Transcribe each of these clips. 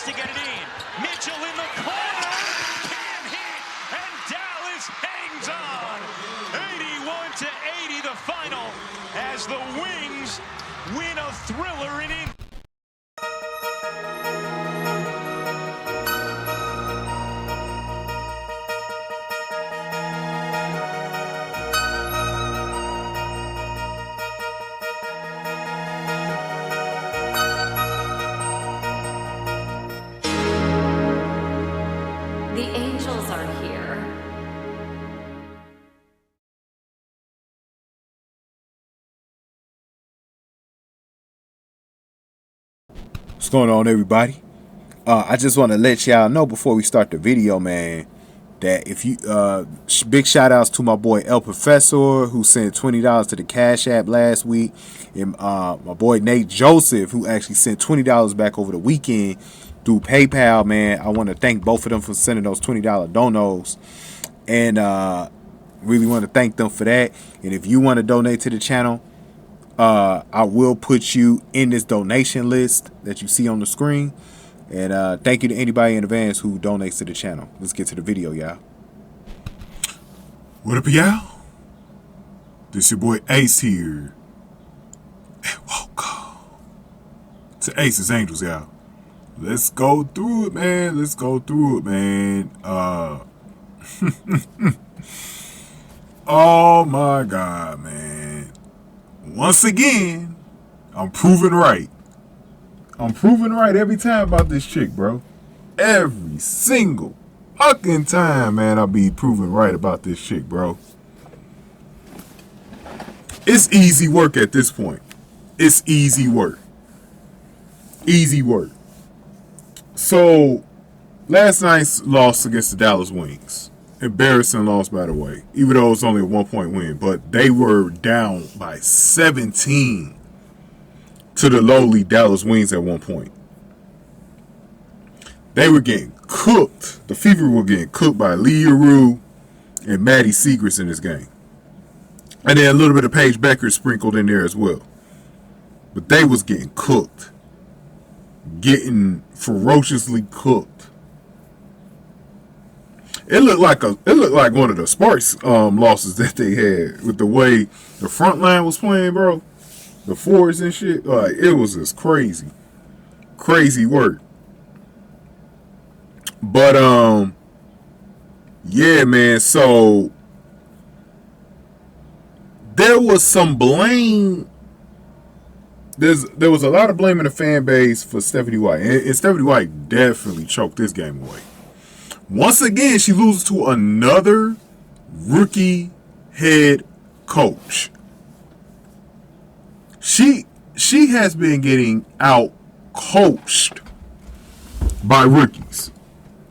has to get it in. Mitchell in the corner. Can't hit. And Dallas hangs on. 81-80 the final as the Wings win a thriller in England. The Angels are here. What's going on, everybody? I just want to let y'all know before we start the video, man, that if you big shout outs to my boy El Professor, who sent $20 to the Cash App last week, and my boy Nate Joseph, who actually sent $20 back over the weekend through PayPal. Man, I want to thank both of them for sending those $20 donos, and really want to thank them for that. And if you want to donate to the channel, I will put you in this donation list that you see on the screen. And thank you to anybody in advance who donates to the channel. Let's get to the video, y'all. What up, y'all? This your boy Ace here. And welcome to Ace's Angels, y'all. Let's go through it, man. Let's go through it, man. Oh my God, man. Once again, I'm proving right. I'm proving right every time about this chick, bro. Every single fucking time, man, I'll be proving right about this chick, bro. It's easy work at this point. It's easy work. Easy work. So, last night's loss against the Dallas Wings. Embarrassing loss, by the way. Even though it's only a 1-point win. But they were down by 17 to the lowly Dallas Wings at one point. They were getting cooked. The Fever were getting cooked by Leroux and Maddie Segrist in this game. And then a little bit of Paige Bueckers sprinkled in there as well. But they was getting cooked. Getting ferociously cooked. It looked like one of the Sparks losses that they had with the way the front line was playing, bro. The forwards and shit. Like, it was just crazy. Crazy work. But yeah, man, so there was some blame. There was a lot of blame in the fan base for Stephanie White. And Stephanie White definitely choked this game away. Once again, she loses to another rookie head coach. She has been getting out coached by rookies.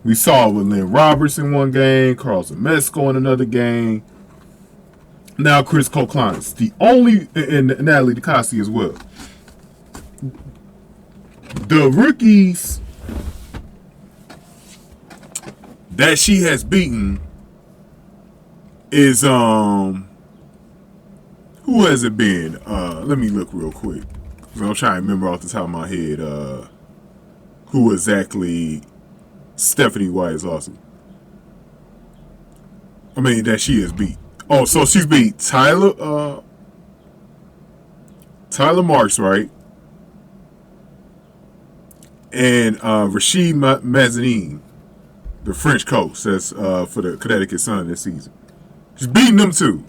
We saw it with Lynn Roberts in one game, Carlson Mesko in another game. Now Chris Koclanes, and Natalie DeCoste as well. The rookies that she has beaten is who has it been? Let me look real quick. I'm trying to remember off the top of my head who exactly Stephanie White is lost. I mean that she has beat. Oh, so she's beat Tyler Marks, right? And Rashid Mazanin, the French coach that's for the Connecticut Sun this season. She's beating them too.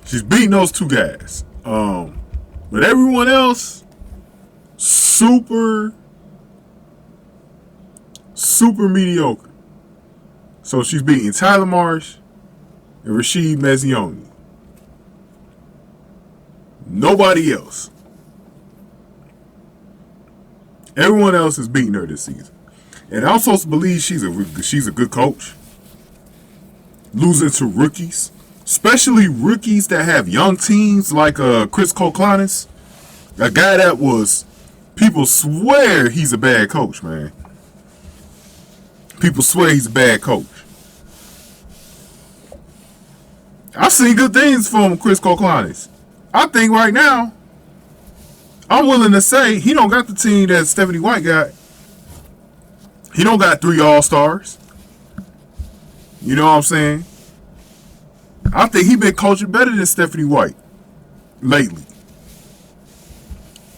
She's beating those two guys. But everyone else, super mediocre. So she's beating Tyler Marsh and Rashid Mazioni. Nobody else. Everyone else is beating her this season. And I'm supposed to believe she's a good coach. Losing to rookies. Especially rookies that have young teams like Chris Koclanes. A guy that was... People swear he's a bad coach, man. People swear he's a bad coach. I've seen good things from Chris Koclanes. I think right now, I'm willing to say he don't got the team that Stephanie White got. He don't got 3 All-Stars. You know what I'm saying? I think he been coaching better than Stephanie White lately.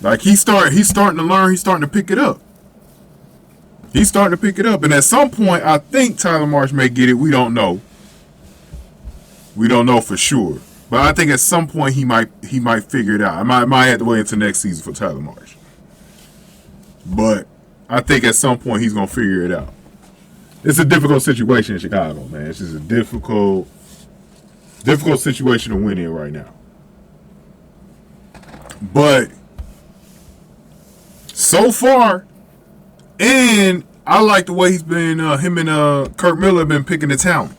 Like he's starting to learn. He's starting to pick it up. He's starting to pick it up. And at some point, I think Tyler Marsh may get it. We don't know. We don't know for sure. But I think at some point he might figure it out. I might have to wait until next season for Tyler Marsh. But I think at some point he's gonna figure it out. It's a difficult situation in Chicago, man. It's just a difficult situation to win in right now. But so far, and I like the way he's been. Him and Kurt Miller have been picking the talent.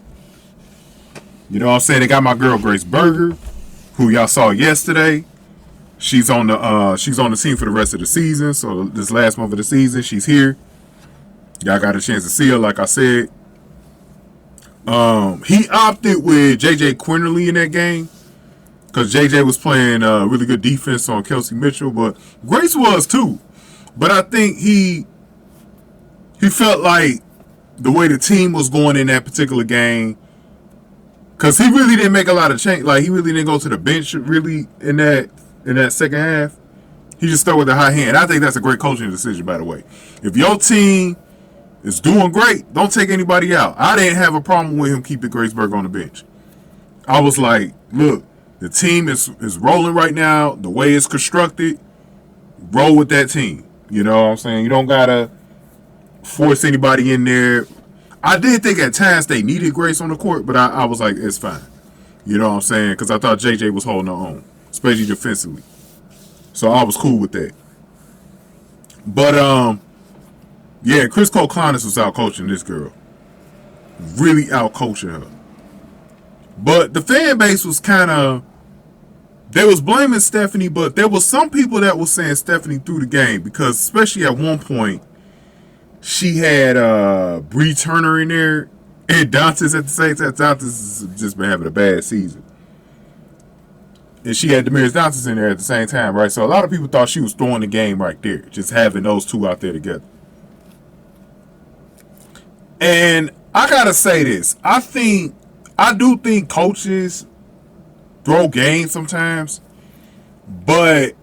You know what I'm saying? They got my girl Grace Berger, who y'all saw yesterday. She's on the team for the rest of the season. So this last month of the season, she's here. Y'all got a chance to see her, like I said. He opted with JJ Quinterly in that game because JJ was playing really good defense on Kelsey Mitchell, but Grace was too. But I think he felt like the way the team was going in that particular game, because he really didn't make a lot of change. Like he really didn't go to the bench really in that second half. He just stuck with the high hand. I think that's a great coaching decision, by the way. If your team is doing great, don't take anybody out. I didn't have a problem with him keeping Grace Berger on the bench. I was like, look, the team is rolling right now. The way it's constructed, roll with that team. You know what I'm saying? You don't got to force anybody in there. I did think at times they needed Grace on the court, but I was like, it's fine. You know what I'm saying? Because I thought JJ was holding her own, especially defensively. So I was cool with that. But, yeah, Chris Koclanes was out coaching this girl. Really out coaching her. But the fan base was kind of, they was blaming Stephanie, but there was some people that was saying Stephanie threw the game because especially at one point, she had Bree Turner in there and Dantas at the same time. Dantas has just been having a bad season. And she had Demiris Dantas in there at the same time, right? So a lot of people thought she was throwing the game right there, just having those two out there together. And I gotta say this. I do think coaches throw games sometimes, but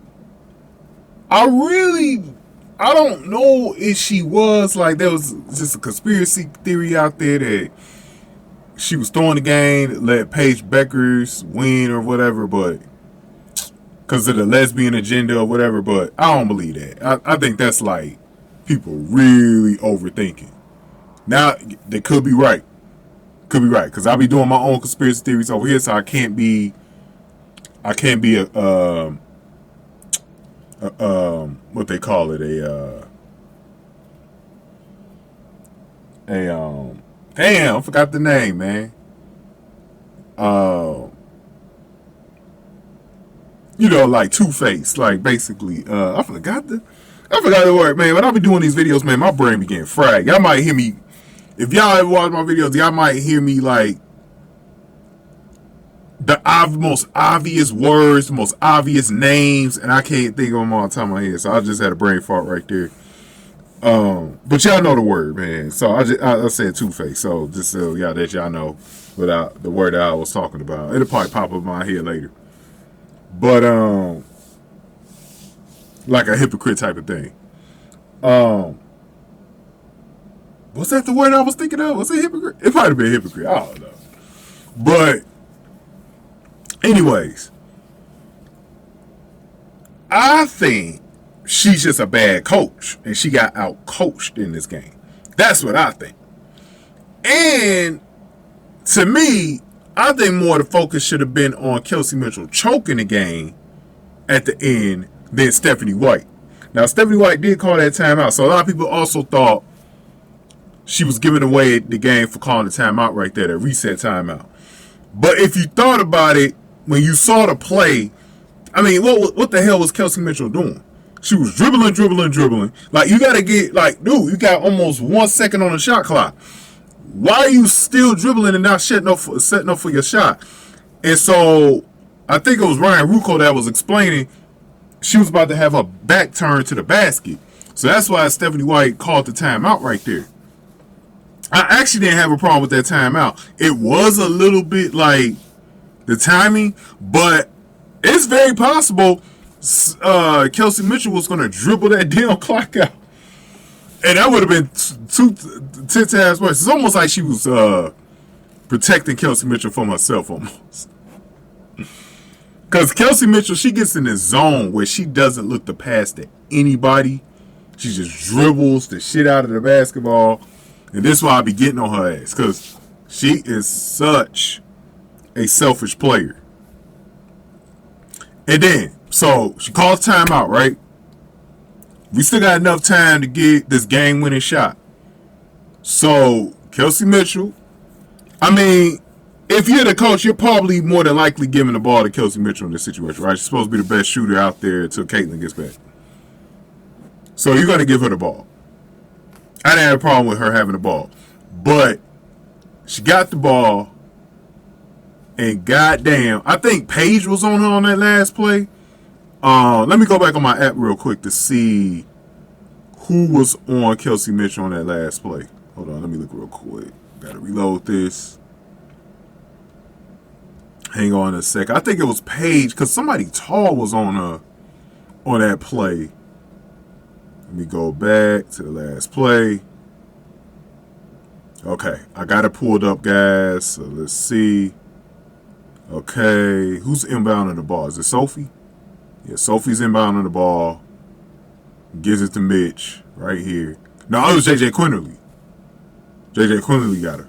I don't know if she was like, there was just a conspiracy theory out there that she was throwing the game, let Paige Bueckers win or whatever, but because of the lesbian agenda or whatever, but I don't believe that. I think that's like people really overthinking. Now, they could be right. Could be right, because I'll be doing my own conspiracy theories over here, so I can't be a what they call it, damn, I forgot the name, man. You know, like Two-Face, like basically, I forgot the word, man. When I be doing these videos, man, my brain be getting fried. Y'all might hear me, if y'all ever watch my videos, y'all might hear me like the most obvious words, the most obvious names, and I can't think of them all the time in my head. So I just had a brain fart right there. But y'all know the word, man. So I said Two-Face. So just so y'all know without the word that I was talking about. It'll probably pop up in my head later. But like a hypocrite type of thing. Was that the word I was thinking of? Was it hypocrite? It might have been hypocrite. I don't know. But anyways, I think she's just a bad coach, and she got out-coached in this game. That's what I think. And to me, I think more the focus should have been on Kelsey Mitchell choking the game at the end than Stephanie White. Now, Stephanie White did call that timeout, so a lot of people also thought she was giving away the game for calling the timeout right there, the reset timeout. But if you thought about it, when you saw the play, I mean, what the hell was Kelsey Mitchell doing? She was dribbling. Like, you got to get, like, dude, you got almost 1 second on the shot clock. Why are you still dribbling and not setting up for your shot? And so, I think it was Ryan Rucco that was explaining she was about to have her back turned to the basket. So that's why Stephanie White called the timeout right there. I actually didn't have a problem with that timeout. It was a little bit like the timing, but it's very possible Kelsey Mitchell was going to dribble that damn clock out. And that would have been 10 times worse. It's almost like she was protecting Kelsey Mitchell from herself almost. Because Kelsey Mitchell, she gets in this zone where she doesn't look to pass to anybody. She just dribbles the shit out of the basketball. And this is why I be getting on her ass. Because she is such a selfish player. And then, so she calls timeout, right? We still got enough time to get this game-winning shot. So, Kelsey Mitchell, I mean, if you're the coach, you're probably more than likely giving the ball to Kelsey Mitchell in this situation, right? She's supposed to be the best shooter out there until Caitlin gets back. So, you're going to give her the ball. I didn't have a problem with her having the ball. But she got the ball, and goddamn, I think Paige was on her on that last play. Let me go back on my app real quick to see who was on Kelsey Mitchell on that last play. Hold on, let me look real quick. Gotta reload this. Hang on a sec. I think it was Paige, because somebody tall was on that play. Let me go back to the last play. Okay, I got it pulled up, guys. So let's see. Okay, who's inbounding the ball? Is it Sophie? Yeah, Sophie's inbounding the ball. Gives it to Mitch right here. No, it was JJ Quinterly. JJ Quinterly got her.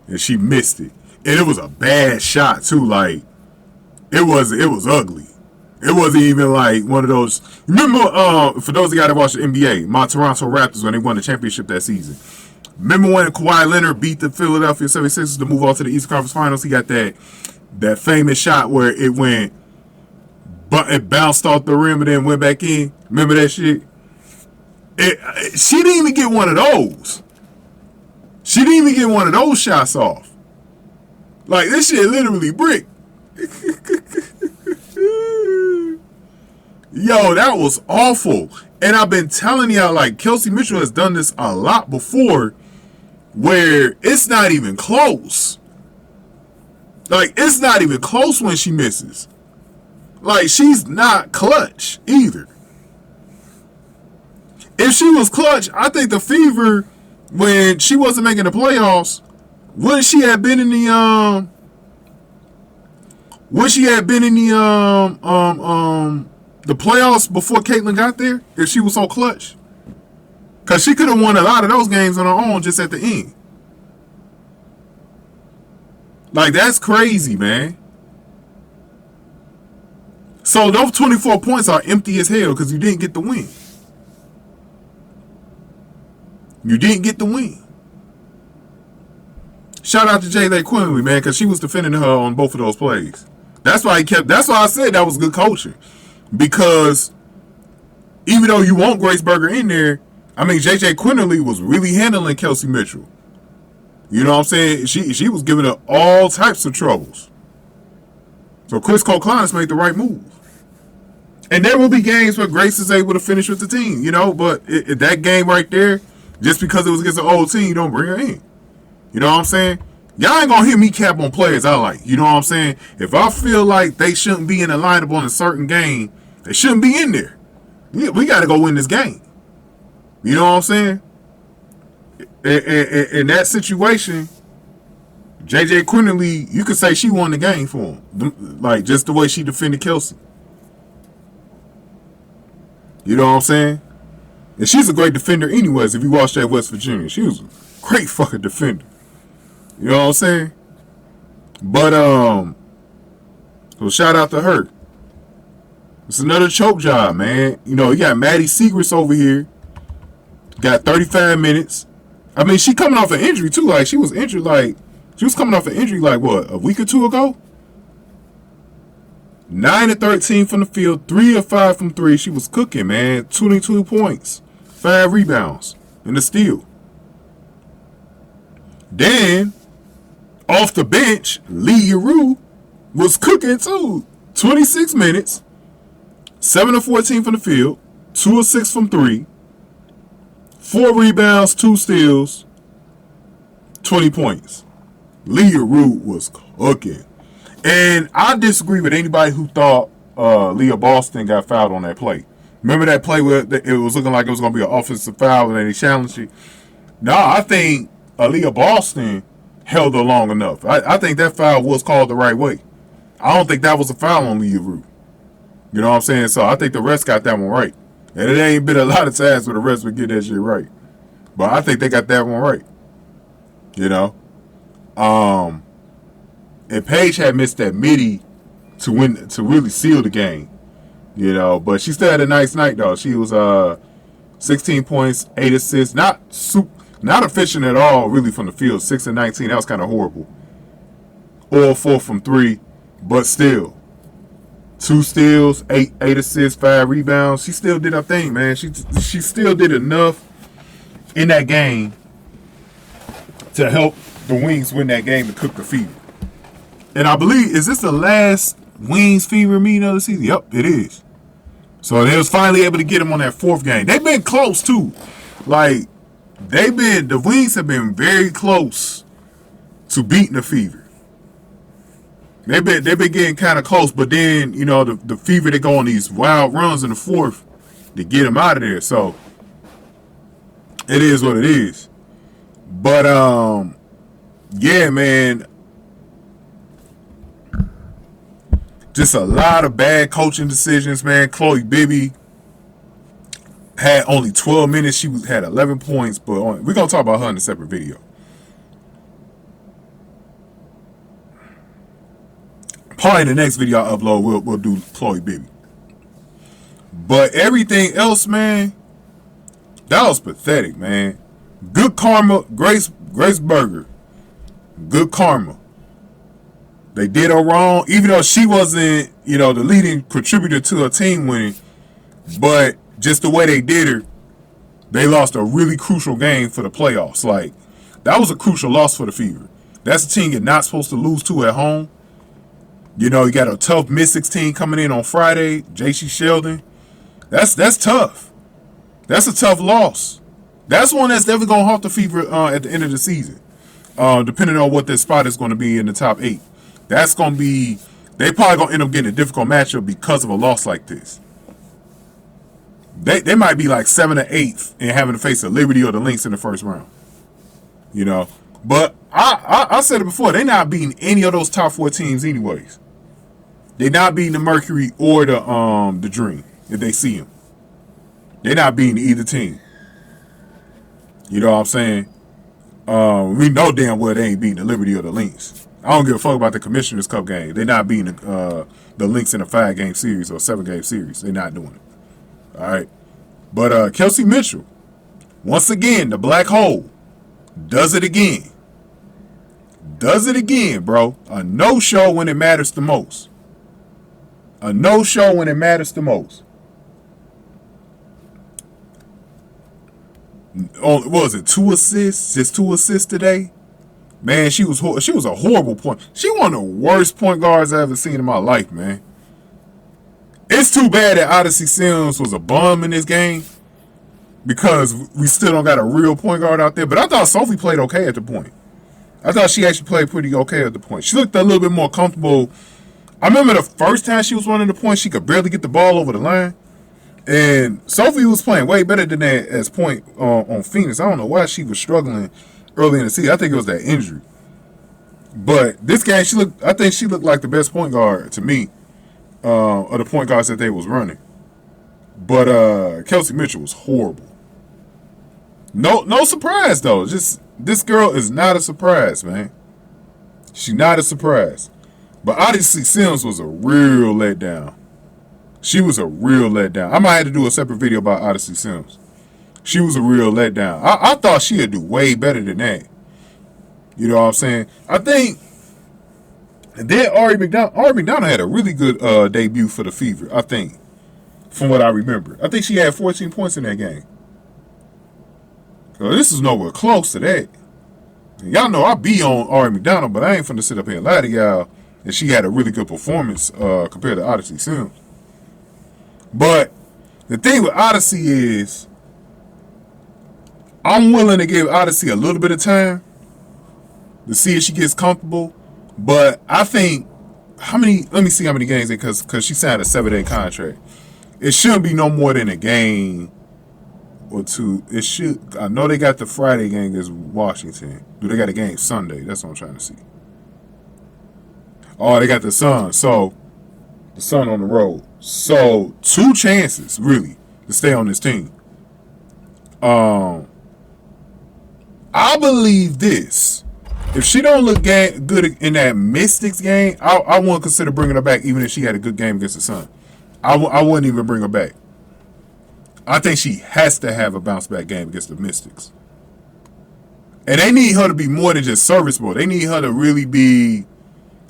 And she missed it. And it was a bad shot, too. Like, it was ugly. It wasn't even like one of those. Remember, for those of y'all that watch the NBA, my Toronto Raptors, when they won the championship that season. Remember when Kawhi Leonard beat the Philadelphia 76ers to move on to the Eastern Conference Finals? He got that famous shot where it went, but it bounced off the rim and then went back in. Remember that shit? She didn't even get one of those. She didn't even get one of those shots off. Like, this shit literally brick. Yo, that was awful. And I've been telling y'all, like, Kelsey Mitchell has done this a lot before where it's not even close. Like, it's not even close when she misses. Like, she's not clutch either. If she was clutch, I think the Fever, when she wasn't making the playoffs, would she have been in the the playoffs before Caitlin got there? If she was so clutch, because she could have won a lot of those games on her own just at the end. Like, that's crazy, man. So those 24 points are empty as hell because you didn't get the win. You didn't get the win. Shout out to Jaylee Quinley, man, because she was defending her on both of those plays. That's why that's why I said that was good coaching. Because even though you want Grace Berger in there, I mean, JJ Quinterly was really handling Kelsey Mitchell. You know what I'm saying? She was giving her all types of troubles. So Chris Koclanes made the right move. And there will be games where Grace is able to finish with the team, you know, but that game right there, just because it was against an old team, you don't bring her in. You know what I'm saying? Y'all ain't gonna hear me cap on players I like. You know what I'm saying? If I feel like they shouldn't be in the lineup on a certain game, they shouldn't be in there. We got to go win this game. You know what I'm saying? In that situation, JJ Quinterly, you could say she won the game for him. Like, just the way she defended Kelsey. You know what I'm saying? And she's a great defender anyways, if you watch that West Virginia. She was a great fucking defender. You know what I'm saying? But, so shout out to her. It's another choke job, man. You know, you got Maddie Segrist over here. Got 35 minutes. I mean, she coming off an injury, too. Like, she was injured, like, she was coming off an injury, like, what, a week or two ago? 9 of 13 from the field, 3 of 5 from 3. She was cooking, man. 22 points, 5 rebounds, and a steal. Then, off the bench, Lee Yaroo was cooking, too. 26 minutes, 7 of 14 from the field, 2 of 6 from 3, 4 rebounds, 2 steals, 20 points. Leah Root was cooking. And I disagree with anybody who thought Leah Boston got fouled on that play. Remember that play where it was looking like it was going to be an offensive foul and then he challenged it? No, I think Leah Boston held her long enough. I think that foul was called the right way. I don't think that was a foul on Leah Root. You know what I'm saying? So I think the refs got that one right. And it ain't been a lot of times where the refs would get that shit right. But I think they got that one right. You know? And Paige had missed that midi to win, to really seal the game. You know, but she still had a nice night though. She was 16 points, 8 assists, not efficient at all really from the field. 6 and 19, that was kind of horrible. All 4 from 3, but still 2 steals, 8 assists, 5 rebounds. She still did her thing, man. She still did enough in that game to help the Wings win that game and cook the fever. And I believe, is this the last Wings fever meeting of the season? Yep, it is. So they was finally able to get them on that 4th game. They've been close too. Like, the Wings have been very close to beating the Fever. They've been getting kind of close, but then, you know, the Fever, they go on these wild runs in the 4th to get them out of there. So it is what it is. But yeah, man, just a lot of bad coaching decisions, man. Chloe Bibby had only 12 minutes. She had 11 points, but we're going to talk about her in a separate video. Probably the next video I upload, we'll do Chloe Bibby. But everything else, man, that was pathetic, man. Good karma, Grace Berger. Good karma. They did her wrong, even though she wasn't, you know, the leading contributor to her team winning. But just the way they did her, they lost a really crucial game for the playoffs. Like, that was a crucial loss for the Fever. That's a team you're not supposed to lose to at home. You know, you got a tough mid-16 coming in on Friday, J.C. Sheldon. That's tough. That's a tough loss. That's one that's definitely going to haunt the Fever at the end of the season, depending on what their spot is going to be in the top 8. That's going to be, they probably going to end up getting a difficult matchup because of a loss like this. They might be like 7 or 8 and having to face the Liberty or the Lynx in the first round. You know, but I said it before, they're not beating any of those top 4 teams anyways. They're not beating the Mercury or the Dream if they see them. They're not beating either team. You know what I'm saying? We know damn well they ain't beating the Liberty or the Lynx. I don't give a fuck about the Commissioner's Cup game. They're not beating the Lynx in a 5-game series or 7-game series. They're not doing it. All right. But Kelsey Mitchell, once again, the black hole, does it again. Does it again, bro. A no-show when it matters the most. A no-show when it matters the most. What was it? 2 assists? Just 2 assists today? Man, she was a horrible point. She one of the worst point guards I ever seen in my life, man. It's too bad that Odyssey Sims was a bum in this game because we still don't got a real point guard out there. But I thought Sophie played okay at the point. I thought she actually played pretty okay at the point. She looked a little bit more comfortable. I remember the first time she was running the point, she could barely get the ball over the line. And Sophie was playing way better than that as point on Phoenix. I don't know why she was struggling early in the season. I think it was that injury. But this game, I think she looked like the best point guard to me of the point guards that they was running. But Kelsey Mitchell was horrible. No surprise though. Just this girl is not a surprise, man. She's not a surprise. But Odyssey Sims was a real letdown. She was a real letdown. I might have to do a separate video about Odyssey Sims. She was a real letdown. I thought she'd do way better than that. You know what I'm saying? I think then Ari McDonald had a really good debut for the Fever, I think, from what I remember. I think she had 14 points in that game. So this is nowhere close to that. And y'all know I be on Ari McDonald, but I ain't finna sit up here and lie to y'all. And she had a really good performance compared to Odyssey Sims. But the thing with Odyssey is I'm willing to give Odyssey a little bit of time, to see if she gets comfortable. But I think let me see how many games because she signed a 7-day contract. It shouldn't be no more than a game or two. It should. I know they got the Friday game against Washington. Do they got a game Sunday? That's what I'm trying to see. Oh, they got the Sun. So the Sun on the road. So 2 chances really to stay on this team. I believe this. If she don't look good in that Mystics game, I wouldn't consider bringing her back even if she had a good game against the Sun. I wouldn't even bring her back. I think she has to have a bounce back game against the Mystics. And they need her to be more than just serviceable. They need her to really be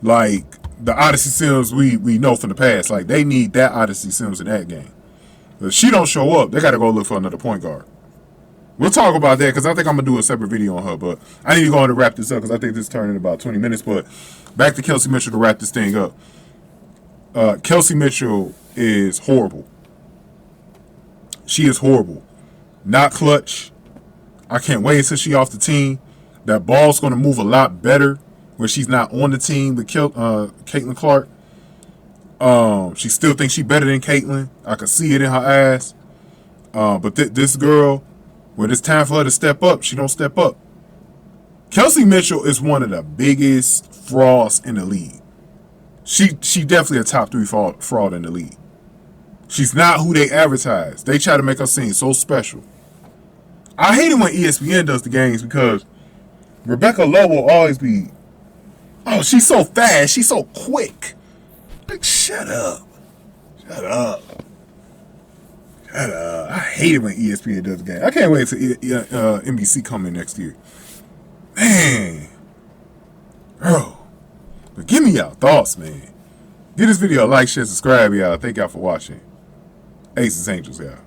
like the Odyssey Sims we know from the past. Like they need that Odyssey Sims in that game. If she don't show up, they got to go look for another point guard. We'll talk about that because I think I'm going to do a separate video on her. But I need to go on to wrap this up because I think this turned in about 20 minutes. But back to Kelsey Mitchell to wrap this thing up. Kelsey Mitchell is horrible. She is horrible. Not clutch. I can't wait until she's off the team. That ball's going to move a lot better when she's not on the team with Caitlin Clark. She still thinks she's better than Caitlin. I can see it in her eyes. But this girl, when it's time for her to step up, she don't step up. Kelsey Mitchell is one of the biggest frauds in the league. She definitely a top 3 fraud in the league. She's not who they advertise. They try to make her seem so special. I hate it when ESPN does the games because Rebecca Lowe will always be, oh, she's so fast, she's so quick. Like, shut up. Shut up. Shut up. I hate it when ESPN does the game. I can't wait till NBC come in next year. Man. Bro. But give me y'all thoughts, man. Give this video a like, share, subscribe, y'all. Thank y'all for watching. Aces Angels, y'all.